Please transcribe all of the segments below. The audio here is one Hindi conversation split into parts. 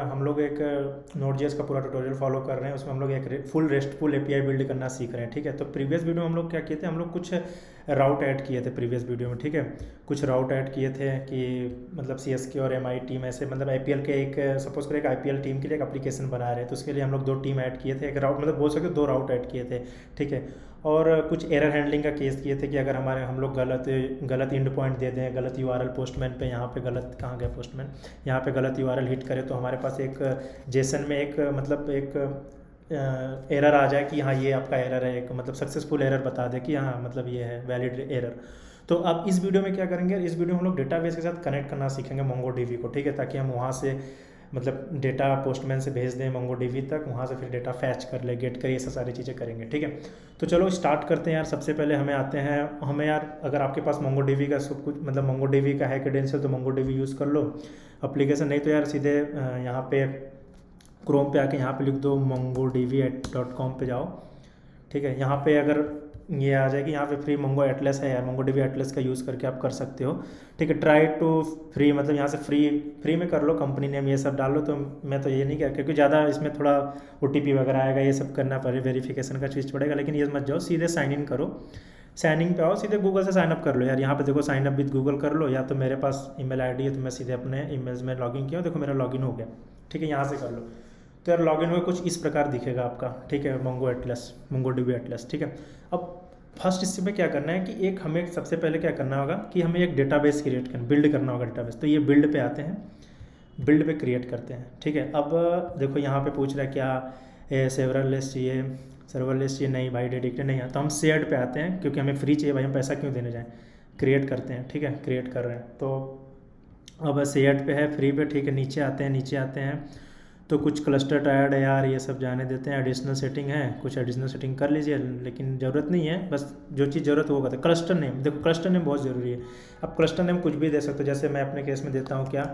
हम लोग एक Node.js का पूरा ट्यूटोरियल फॉलो कर रहे हैं, उसमें हम लोग एक फुल रेस्टफुल एपीआई बिल्ड करना सीख रहे हैं। ठीक है, तो प्रीवियस वीडियो में हम लोग क्या किए थे, हम लोग कुछ राउट ऐड किए थे प्रीवियस वीडियो में। ठीक है, कुछ राउट ऐड किए थे कि मतलब CSK और MI टीम ऐसे, मतलब IPL के एक सपोज करें एक IPL टीम के लिए एक एप्लीकेशन बना रहे हैं, तो उसके लिए हम लोग 2 टीम ऐड किए थे, एक राउट मतलब बोल सकते 2 राउट ऐड किए थे। ठीक है, और कुछ एरर हैंडलिंग का केस किए थे कि अगर हम लोग गलत इंड पॉइंट दे दें, गलत यूआरएल पोस्टमैन पे, यहाँ पे गलत कहाँ गया पोस्टमैन, यहाँ पे गलत यूआरएल हिट करे तो हमारे पास एक जेसन में एक मतलब एक एरर आ जाए कि हाँ ये आपका एरर है, एक मतलब सक्सेसफुल एरर बता दे कि हाँ मतलब ये है वैलिड एरर। तो अब इस वीडियो में क्या करेंगे, इस वीडियो में हम लोग डेटाबेस के साथ कनेक्ट करना सीखेंगे MongoDB को। ठीक है, ताकि हम वहाँ से मतलब डेटा पोस्टमैन से भेज दें MongoDB तक, वहाँ से फिर डेटा फैच कर ले, गेट करिए, ऐसा सारी चीज़ें करेंगे। ठीक है, तो चलो स्टार्ट करते हैं यार। सबसे पहले हमें आते हैं, हमें यार अगर आपके पास MongoDB का सब कुछ मतलब MongoDB का है क्रेडेंशियल तो MongoDB यूज़ कर लो एप्लीकेशन, नहीं तो यार सीधे यहाँ पे क्रोम पे आके यहाँ पे लिख दो mongodb.com पे जाओ। ठीक है, यहाँ पे अगर ये आ जाएगी, यहाँ पे फ्री मोंगो एटलस है यार, MongoDB एटलस का यूज़ करके आप कर सकते हो। ठीक है, ट्राई टू फ्री मतलब यहाँ से फ्री में कर लो, कंपनी नेम ये सब डाल लो। तो मैं तो ये नहीं कह, क्योंकि ज़्यादा इसमें थोड़ा OTP वगैरह आएगा, ये सब करना पड़े, वेरिफिकेशन का चीज़ पड़ेगा, लेकिन ये मत जाओ, सीधे साइन इन करो। साइन इन पे आओ, सीधे गूगल से साइन अप कर लो यार। यहाँ पे देखो साइन अप विद गूगल कर लो, या तो मेरे पास ईमेल आईडी है तो मैं सीधे अपने ईमेल में लॉगिन किया, देखो मेरा लॉगिन हो गया। ठीक है, यहाँ से कर लो। तो यार लॉगिन हुए कुछ इस प्रकार दिखेगा आपका। ठीक है, MongoDB एटलस। ठीक है, अब फर्स्ट इससे में क्या करना है कि एक हमें सबसे पहले क्या करना होगा कि हमें एक डेटाबेस क्रिएट करना, बिल्ड करना होगा डेटाबेस। तो ये बिल्ड पे आते हैं, बिल्ड पे क्रिएट करते हैं। ठीक है, अब देखो यहाँ पे पूछ रहा है क्या सर्वरलेस चाहिए, सर्वरलेस चाहिए, नहीं भाई डेडिकेटेड नहीं है, तो हम शेयर्ड पे आते हैं, क्योंकि हमें फ्री चाहिए भाई, हम पैसा क्यों देने जाएँ। क्रिएट करते हैं। ठीक है, क्रिएट कर रहे हैं, तो अब शेयर्ड पे है, फ्री पे। ठीक है, नीचे आते हैं तो कुछ क्लस्टर टायर्ड है यार, ये सब जाने देते हैं। एडिशनल सेटिंग है, कुछ एडिशनल सेटिंग कर लीजिए, लेकिन ज़रूरत नहीं है, बस जो चीज़ ज़रूरत होगा। तो क्लस्टर नेम देखो, क्लस्टर नेम बहुत ज़रूरी है। अब क्लस्टर नेम कुछ भी दे सकते हो, जैसे मैं अपने केस में देता हूँ क्या,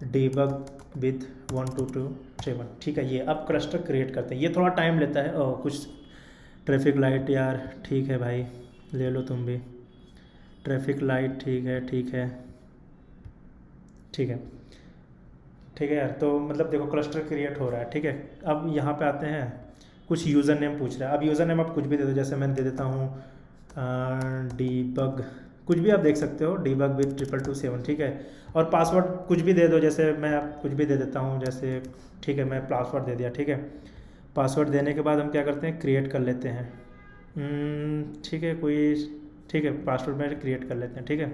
debug with 1227। ठीक है, ये अब क्लस्टर क्रिएट करते हैं, ये थोड़ा टाइम लेता है। और कुछ ट्रैफिक लाइट यार, ठीक है भाई ले लो तुम भी ट्रैफिक लाइट, ठीक है ठीक है ठीक है ठीक है यार। तो मतलब देखो क्लस्टर क्रिएट हो रहा है। ठीक है, अब यहाँ पे आते हैं, कुछ यूज़र नेम पूछ रहा है। अब यूज़र नेम आप कुछ भी दे दो, जैसे मैं दे देता हूँ debug, कुछ भी आप देख सकते हो, debug with 2227। ठीक है, और पासवर्ड कुछ भी दे दो, जैसे मैं कुछ भी दे देता हूँ, जैसे ठीक है मैं पासवर्ड दे दिया। ठीक है, पासवर्ड देने के बाद हम क्या करते हैं, क्रिएट कर लेते हैं। ठीक है, कोई ठीक है पासवर्ड में क्रिएट कर लेते हैं। ठीक है,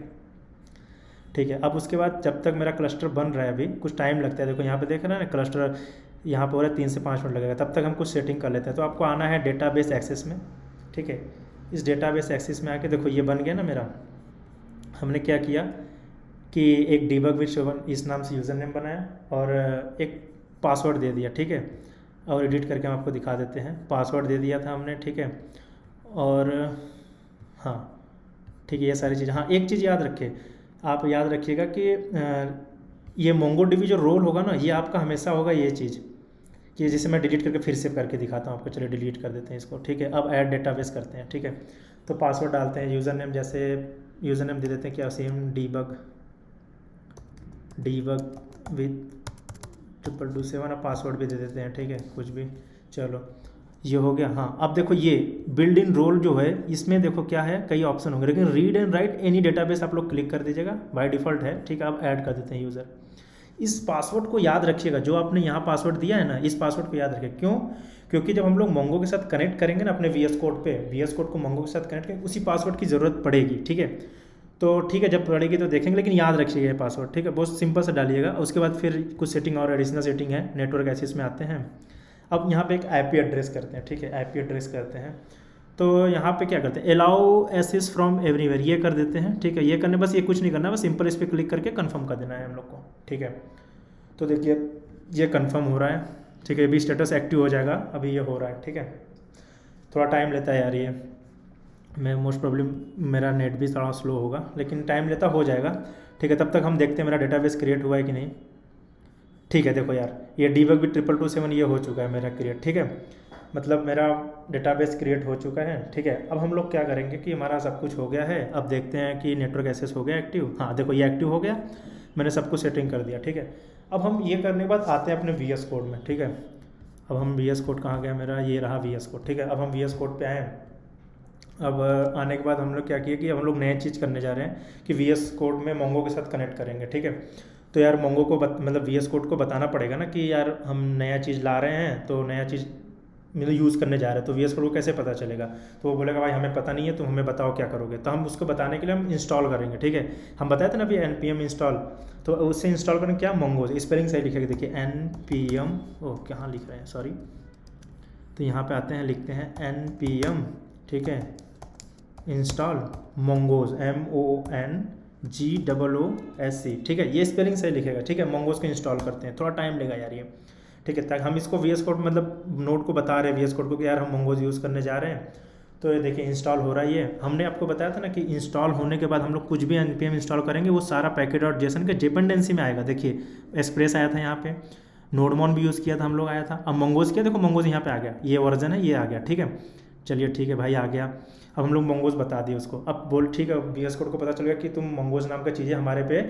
ठीक है, अब उसके बाद जब तक मेरा क्लस्टर बन रहा है, अभी कुछ टाइम लगता है, देखो यहाँ पे देख रहे हैं ना क्लस्टर यहाँ पे हो रहा है, 3 से 5 मिनट लगेगा, तब तक हम कुछ सेटिंग कर लेते हैं। तो आपको आना है डेटाबेस एक्सेस में। ठीक है, इस डेटाबेस एक्सेस में आके देखो ये बन गया ना मेरा। हमने क्या किया कि एक debug with 7 इस नाम से यूज़र नेम बनाया और एक पासवर्ड दे दिया। ठीक है, और एडिट करके हम आपको दिखा देते हैं, पासवर्ड दे दिया था हमने। ठीक है, और हाँ ठीक है, ये सारी चीज़ें। हाँ एक चीज़ याद रखें, आप याद रखिएगा कि ये MongoDB जो रोल होगा ना, ये आपका हमेशा होगा ये चीज़, कि जिसे मैं डिलीट करके फिर से करके दिखाता हूँ आपको। चलिए डिलीट कर देते हैं इसको। ठीक है, अब ऐड डेटाबेस करते हैं। ठीक है, तो पासवर्ड डालते हैं, यूज़र नेम जैसे यूज़र नेम दे देते हैं क्या, सेम debug with 2227, अब पासवर्ड भी दे देते हैं। ठीक है, कुछ भी, चलो ये हो गया। हाँ अब देखो ये बिल्ड इन रोल जो है, इसमें देखो क्या है, कई ऑप्शन होंगे, लेकिन read and right any database आप लोग क्लिक कर दीजिएगा, बाय डिफ़ॉल्ट है। ठीक है, अब ऐड कर देते हैं यूज़र। इस पासवर्ड को याद रखिएगा, जो आपने यहाँ पासवर्ड दिया है ना, इस पासवर्ड को याद रखिए। क्यों, क्योंकि जब हम लोग मोंगो के साथ कनेक्ट करेंगे ना अपने VS कोड पे, VS कोड को मोंगो के साथ कनेक्ट करेंगे, उसी पासवर्ड की ज़रूरत पड़ेगी। ठीक है, तो ठीक है जब पड़ेगी तो देखेंगे, लेकिन याद रखिएगा ये पासवर्ड। ठीक है, बहुत सिंपल से डालिएगा। उसके बाद फिर कुछ सेटिंग और एडिशनल सेटिंग है, नेटवर्क एक्सेस में आते हैं। अब यहाँ पे एक IP एड्रेस करते हैं। ठीक है, IP एड्रेस करते हैं, तो यहाँ पे क्या करते हैं, अलाउ एक्सेस फ्रॉम एवरीवेयर, ये कर देते हैं। ठीक है, ये करने बस, ये कुछ नहीं करना, बस सिंपल इस पर क्लिक करके कंफर्म कर देना है हम लोग को। ठीक है, तो देखिए ये कंफर्म हो रहा है। ठीक है, अभी स्टेटस एक्टिव हो जाएगा, अभी ये हो रहा है। ठीक है, थोड़ा टाइम लेता है यार ये, मैं मोस्ट प्रॉब्लम मेरा नेट भी थोड़ा स्लो होगा, लेकिन टाइम लेता, हो जाएगा। ठीक है, तब तक हम देखते हैं मेरा डेटाबेस क्रिएट हुआ है कि नहीं। ठीक है, देखो यार ये debug with 2227 ये हो चुका है मेरा क्रिएट। ठीक है, मतलब मेरा डेटाबेस क्रिएट हो चुका है। ठीक है, अब हम लोग क्या करेंगे कि हमारा सब कुछ हो गया है, अब देखते हैं कि नेटवर्क एक्सेस हो गया एक्टिव। हाँ देखो ये एक्टिव हो गया, मैंने सब कुछ सेटिंग कर दिया। ठीक है, अब हम ये करने के बाद आते हैं अपने वी एस कोड में, ठीक है। अब हम वी एस कोड कहाँ गया मेरा, ये रहा वी एस कोड, ठीक है। अब हम वी एस कोड पे आए। अब आने के बाद हम लोग क्या किए कि हम लोग नए चीज़ करने जा रहे हैं कि वी एस कोड में मोंगो के साथ कनेक्ट करेंगे, ठीक है। तो यार मोंगो को मतलब वी एस कोड को बताना पड़ेगा ना कि यार हम नया चीज़ ला रहे हैं, तो नया चीज़ मतलब यूज़ करने जा रहे हैं, तो वी एस कोड को कैसे पता चलेगा। तो वो बोलेगा भाई हमें पता नहीं है, तुम हमें बताओ क्या करोगे। तो हम उसको बताने के लिए हम इंस्टॉल करेंगे, ठीक है। हम बताए थे ना अभी npm इंस्टॉल, तो उससे इंस्टॉल करेंगे क्या, मोंगोज। स्पेलिंग सही लिखेगा, देखिए npm, ओह कहाँ लिख रहे हैं, सॉरी। तो यहाँ पे आते हैं, लिखते हैं npm, ठीक है, इंस्टॉल मोंगोज, MONGOOSC, ठीक है। ये स्पेलिंग सही लिखेगा, ठीक है। मोंगोज को इंस्टॉल करते हैं, थोड़ा टाइम लेगा यार ये, ठीक है। ताकि हम इसको वी एस कोड मतलब नोड को बता रहे हैं वी एस कोड को कि यार हम मोंगोज यूज़ करने जा रहे हैं। तो ये देखिए इंस्टॉल हो रहा है। ये हमने आपको बताया था ना कि इंस्टॉल होने के बाद हम लोग कुछ भी npm इंस्टॉल करेंगे वो सारा पैकेट और जेसन के डिपेंडेंसी में आएगा। देखिए एक्सप्रेस आया था यहाँ पे, नोडमॉन भी यूज़ किया था हम लोग, आया था। अब मोंगोज किया, देखो मोंगोज यहाँ पे आ गया, ये वर्जन है, ये आ गया, ठीक है। चलिए ठीक है भाई, आ गया। अब हम लोग मोंगोज बता दिए उसको। अब बोल ठीक है, वी एस कोड को पता चल गया कि तुम मोंगोज नाम का चीज़ें हमारे पे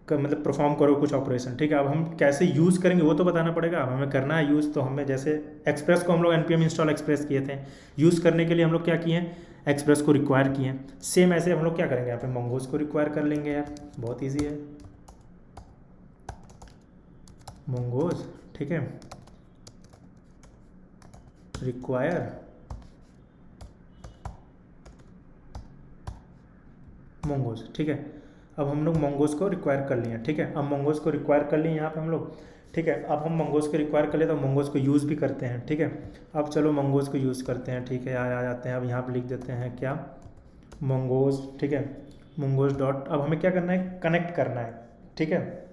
मतलब परफॉर्म करो कुछ ऑपरेशन, ठीक है। अब हम कैसे यूज़ करेंगे वो तो बताना पड़ेगा। अब हमें करना है यूज़, तो हमें जैसे एक्सप्रेस को हम लोग npm इंस्टॉल एक्सप्रेस किए थे, यूज़ करने के लिए हम लोग क्या किए हैं, एक्सप्रेस को रिक्वायर किए हैं। सेम ऐसे हम लोग क्या करेंगे, यहाँ पे मोंगोज को रिक्वायर कर लेंगे यार, बहुत ईजी है, मोंगोज, ठीक है, रिक्वायर मोंगोज, ठीक है। अब हम लोग मोंगोज को रिक्वायर कर लिए, ठीक है। अब मोंगोज को रिक्वायर कर लिए यहाँ पे हम लोग, ठीक है। अब हम मोंगोज को रिक्वायर कर लिए तो मोंगोज को यूज़ भी करते हैं, ठीक है। अब चलो मोंगोज को यूज़ करते हैं, ठीक है। आ जाते हैं, अब यहाँ पे लिख देते हैं क्या, मोंगोज, ठीक है, मोंगोज डॉट। अब हमें क्या करना है, कनेक्ट करना है, ठीक है।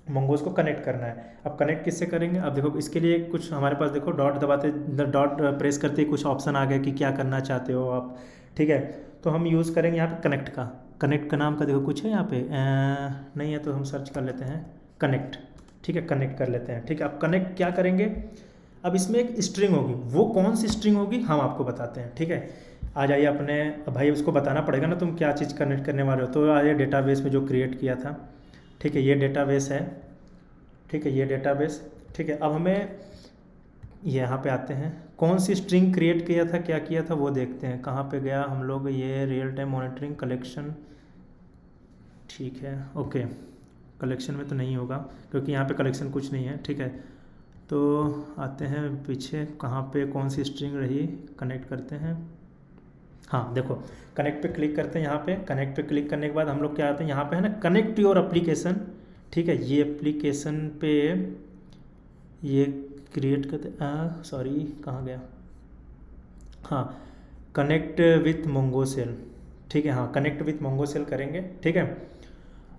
मोंगोज को कनेक्ट करना है। अब कनेक्ट किससे करेंगे, अब देखो इसके लिए कुछ हमारे पास, देखो डॉट दबाते, डॉट प्रेस करते ही कुछ ऑप्शन आ गया कि क्या करना चाहते हो आप, ठीक है। तो हम यूज़ करेंगे यहाँ पे कनेक्ट का, कनेक्ट का नाम का देखो कुछ है यहाँ पे, नहीं है तो हम सर्च कर लेते हैं कनेक्ट, ठीक है। कनेक्ट कर लेते हैं, ठीक है। अब कनेक्ट क्या करेंगे, अब इसमें एक स्ट्रिंग होगी, वो कौन सी स्ट्रिंग होगी हम आपको बताते हैं, ठीक है। आ जाइए अपने, भाई उसको बताना पड़ेगा ना तुम क्या चीज़ कनेक्ट करने वाले हो। तो आ जाइए डेटाबेस में जो क्रिएट किया था, ठीक है, ये डेटाबेस है, ठीक है, ये डेटाबेस, ठीक है। अब हमें यहाँ पे आते हैं, कौन सी स्ट्रिंग क्रिएट किया था, क्या किया था वो देखते हैं, कहाँ पे गया हम लोग, ये रियल टाइम मॉनिटरिंग कलेक्शन, ठीक है, ओके। कलेक्शन में तो नहीं होगा क्योंकि यहाँ पे कलेक्शन कुछ नहीं है, ठीक है। तो आते हैं पीछे, कहाँ पे कौन सी स्ट्रिंग रही, कनेक्ट करते हैं, हाँ देखो कनेक्ट पे क्लिक करते हैं। यहाँ पे कनेक्ट पे क्लिक करने के बाद हम लोग क्या आते हैं, यहाँ पे है ना कनेक्ट योर एप्लीकेशन, ठीक है। ये एप्लीकेशन पे ये क्रिएट करते, सॉरी कहाँ गया, हाँ, कनेक्ट विथ मोंगो सेल, ठीक है। हाँ, कनेक्ट विथ मोंगो सेल करेंगे, ठीक है।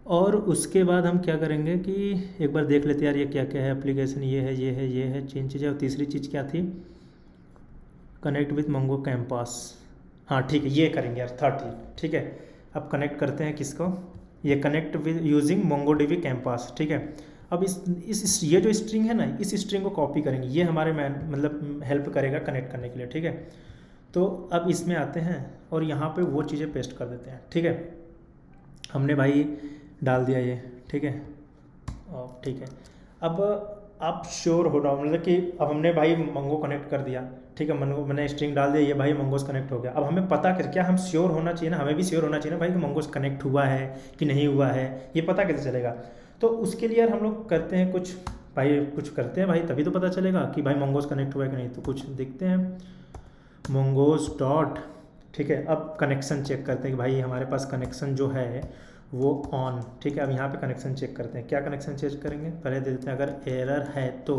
और उसके बाद हम क्या करेंगे कि एक बार देख लेते हैं यार ये क्या क्या है एप्लीकेशन, ये है, ये है, ये है, 3 चीज़ें। और तीसरी चीज़ क्या थी, कनेक्ट विथ मोंगो कैंपस, हाँ ठीक है, ये करेंगे यार, थर्ड चीज, ठीक है। अब कनेक्ट करते हैं किसको, ये connect with using Mongo dB campus, ठीक है। अब इस ये जो स्ट्रिंग है ना, इस स्ट्रिंग को कॉपी करेंगे, ये हमारे मतलब हेल्प करेगा कनेक्ट करने के लिए, ठीक है। तो अब इसमें आते हैं और यहाँ पे वो चीज़ें पेस्ट कर देते हैं, ठीक है। हमने भाई डाल दिया ये, ठीक है, और ठीक है। अब आप श्योर हो रहा मतलब कि अब हमने भाई मंगो कनेक्ट कर दिया, ठीक है। मैंने स्ट्रिंग डाल दिया, ये भाई मंगोस कनेक्ट हो गया। अब हमें पता कर, क्या हम श्योर होना चाहिए ना, हमें भी श्योर होना चाहिए ना भाई कि मंगोस कनेक्ट हुआ है कि नहीं हुआ है, ये पता कैसे चलेगा। तो उसके लिए यार हम लोग करते हैं कुछ, भाई कुछ करते हैं भाई, तभी तो पता चलेगा कि भाई मंगोस कनेक्ट हुआ है कि नहीं। तो कुछ देखते हैं, मंगोस डॉट, ठीक है। अब कनेक्शन चेक करते हैं कि भाई हमारे पास कनेक्शन जो है वो ऑन, ठीक है। अब यहाँ पे कनेक्शन चेक करते हैं, क्या कनेक्शन चेक करेंगे, पहले दे देते हैं अगर एरर है तो,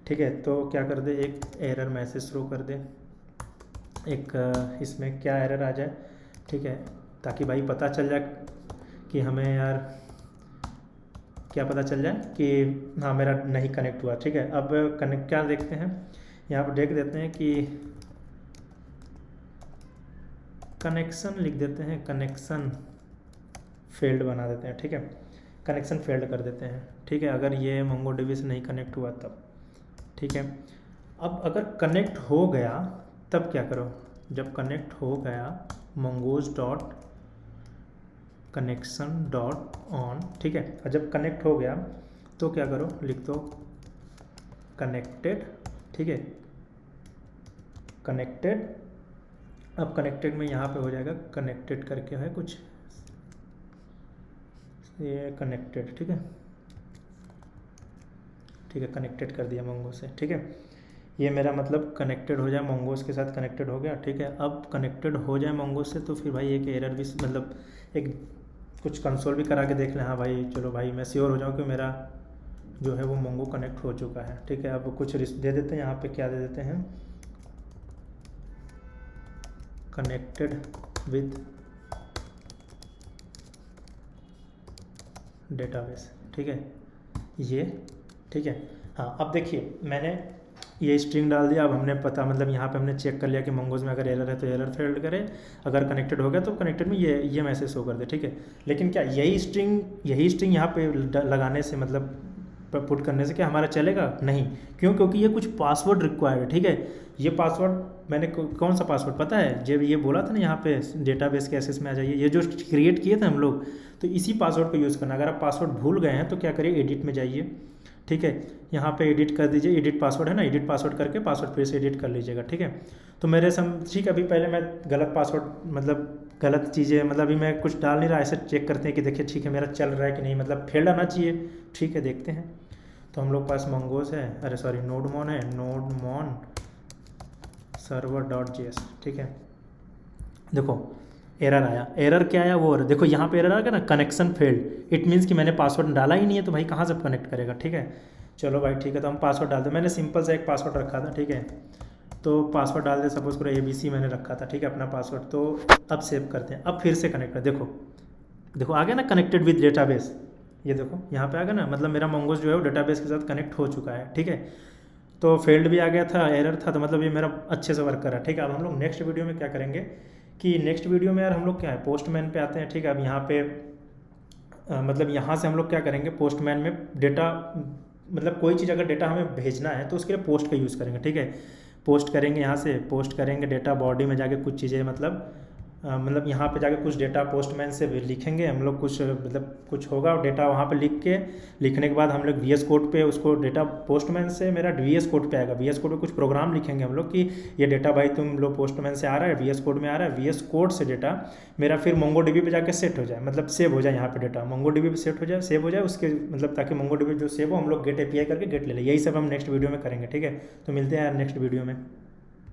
ठीक है। तो क्या कर दे, एक एरर मैसेज थ्रो कर दे, एक इसमें क्या एरर आ जाए, ठीक है, ताकि भाई पता चल जाए कि हमें यार क्या पता चल जाए कि हाँ मेरा नहीं कनेक्ट हुआ, ठीक है। अब कनेक्ट क्या देखते हैं, यहाँ पर देख देते हैं कि कनेक्शन लिख देते हैं, कनेक्शन फेल्ड बना देते हैं, ठीक है। कनेक्शन फेल्ड कर देते हैं, ठीक है, अगर ये मोंगो डीबी से नहीं कनेक्ट हुआ तब, ठीक है। अब अगर कनेक्ट हो गया तब क्या करो, जब कनेक्ट हो गया मंगोज डॉट कनेक्शन डॉट ऑन, ठीक है। और जब कनेक्ट हो गया तो क्या करो, लिख दो कनेक्टेड, ठीक है, कनेक्टेड। अब कनेक्टेड में यहाँ पे हो जाएगा कनेक्टेड करके है कुछ, ये कनेक्टेड, ठीक है, ठीक है, कनेक्टेड कर दिया मंगो से, ठीक है। ये मेरा मतलब कनेक्टेड हो जाए मंगोस के साथ, कनेक्टेड हो गया, ठीक है। अब कनेक्टेड हो जाए मंगोस से तो फिर भाई एक एरर भी मतलब एक कुछ कंसोल भी करा के देख लें, हाँ भाई चलो भाई मैं श्योर हो जाऊँ कि मेरा जो है वो मंगो कनेक्ट हो चुका है, ठीक है। अब कुछ रिस्क दे देते हैं, यहाँ पे क्या दे देते हैं, कनेक्टेड विद डेटाबेस, ठीक है, ये ठीक है। हाँ अब देखिए मैंने ये स्ट्रिंग डाल दिया, अब हमने पता मतलब यहाँ पे हमने चेक कर लिया कि मंगोज में अगर एरर है तो एरर फेल्ड करे, अगर कनेक्टेड हो गया तो कनेक्टेड में ये मैसेज शो कर दे, ठीक है। लेकिन क्या यही स्ट्रिंग यहाँ पे लगाने से मतलब पुट करने से क्या हमारा चलेगा? नहीं, क्यों? क्योंकि ये कुछ पासवर्ड रिक्वायर्ड है, ठीक है। ये पासवर्ड मैंने कौन सा पासवर्ड पता है, जब ये बोला था ना यहाँ पे डेटाबेस के एक्सेस में आ जाइए, ये जो क्रिएट किए थे हम लोग, तो इसी पासवर्ड को यूज़ करना। अगर आप पासवर्ड भूल गए हैं तो क्या करिए, एडिट में जाइए, ठीक है, यहाँ पे एडिट कर दीजिए, एडिट पासवर्ड है ना, एडिट पासवर्ड करके पासवर्ड फिर से एडिट कर लीजिएगा, ठीक है। तो मेरे ठीक है, अभी पहले मैं गलत पासवर्ड मतलब गलत चीज़ें मतलब अभी मैं कुछ डाल नहीं रहा, ऐसे चेक करते हैं कि देखिए ठीक है मेरा चल रहा है कि नहीं, मतलब फेल्ड आना चाहिए, ठीक है, देखते हैं। तो हम लोग पास मंगोस है, अरे सॉरी नोडमॉन है, नोडमॉन सर्वर डॉट जेएस, ठीक है। देखो एरर आया, एरर क्या आया वो, देखो यहाँ पे एरर आ गया ना, कनेक्शन फेल्ड, इट मीन्स कि मैंने पासवर्ड डाला ही नहीं है, तो भाई कहाँ से कनेक्ट करेगा, ठीक है। चलो भाई ठीक है, तो हम पासवर्ड डाल दे, मैंने सिंपल सा एक पासवर्ड रखा था, ठीक है। तो पासवर्ड डाल दे, सपोज करो ABC मैंने रखा था, ठीक है, अपना पासवर्ड। तो अब सेव करते हैं, अब फिर से कनेक्ट कर, देखो देखो आ गया ना कनेक्टेड विद डेटाबेस, ये देखो यहाँ पे आ गया ना, मतलब मेरा मंगोस जो है वो डेटाबेस के साथ कनेक्ट हो चुका है, ठीक है। तो फेल्ड भी आ गया था, एरर था, तो मतलब ये मेरा अच्छे से वर्क कर रहा है, ठीक है। अब हम लोग नेक्स्ट वीडियो में क्या करेंगे कि नेक्स्ट वीडियो में यार हम लोग क्या है, पोस्टमैन पे आते हैं, ठीक है। अब यहाँ पे मतलब यहाँ से हम लोग क्या करेंगे, पोस्टमैन में डेटा मतलब कोई चीज़ अगर डेटा हमें भेजना है तो उसके लिए पोस्ट का यूज़ करेंगे, ठीक है। पोस्ट करेंगे, यहाँ से पोस्ट करेंगे डेटा, बॉडी में जाके कुछ चीज़ें मतलब यहाँ पे जाके कुछ डेटा पोस्टमैन से लिखेंगे हम लोग, कुछ मतलब कुछ होगा डेटा वहाँ पे लिखने के बाद हम लोग VS कोड पे उसको डेटा पोस्टमैन से मेरा VS कोड पे आएगा, VS कोड पे कुछ प्रोग्राम लिखेंगे हम लोग कि ये डेटा भाई तुम लोग पोस्टमैन से आ रहा है, VS कोड में आ रहा है, VS कोड से डेटा मेरा फिर MongoDB पे जाके सेट हो जाए, मतलब सेव हो जाए, यहाँ पे डेटा MongoDB पे सेट हो जाए, सेव हो जाए उसके मतलब, ताकि MongoDB जो सेव हो हम लोग गेट API करके गेट ले लें। यही सब हम नेक्स्ट वीडियो में करेंगे, ठीक है। तो मिलते हैं यार नेक्स्ट वीडियो में।